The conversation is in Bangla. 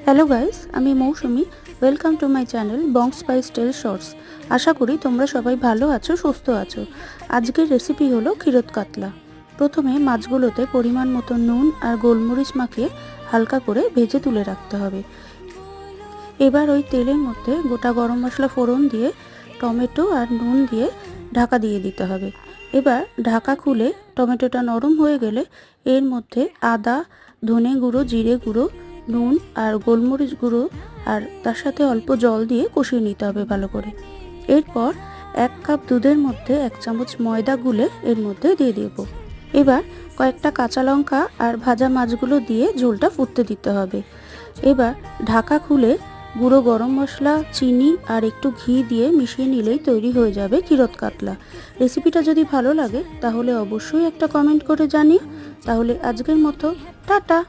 হ্যালো গাইস, আমি Moushumi. Welcome to my channel Bong Spice Tale Shorts. আশা করি তোমরা সবাই ভালো আছো, সুস্থ আছো। আজকের রেসিপি হলো ক্ষীরোদ কাতলা। প্রথমে মাছগুলোতে পরিমাণ মতো নুন আর গোলমরিচ মাখিয়ে হালকা করে ভেজে তুলে রাখতে হবে। এবার ওই তেলের মধ্যে গোটা গরম মশলা ফোড়ন দিয়ে টমেটো আর নুন দিয়ে ঢাকা দিয়ে দিতে হবে। এবার ঢাকা খুলে টমেটোটা নরম হয়ে গেলে এর মধ্যে আদা, ধনে গুঁড়ো, জিরে গুঁড়ো, নুন আর গোলমরিচ গুঁড়ো আর তার সাথে অল্প জল দিয়ে কষিয়ে নিতে হবে ভালো করে। এরপর 1 কাপ দুধের মধ্যে 1 চামচ ময়দা গুলে এর মধ্যে দিয়ে দেব। এবার কয়েকটা কাঁচা লঙ্কা আর ভাজা মাছগুলো দিয়ে ঝোলটা ফুটতে দিতে হবে। এবার ঢাকা খুলে গুঁড়ো গরম মশলা, চিনি আর একটু ঘি দিয়ে মিশিয়ে নিলেই তৈরি হয়ে যাবে ক্ষীরোদ কাতলা। রেসিপিটা যদি ভালো লাগে তাহলে অবশ্যই একটা কমেন্ট করে জানিও। তাহলে আজকের মতো টাটা।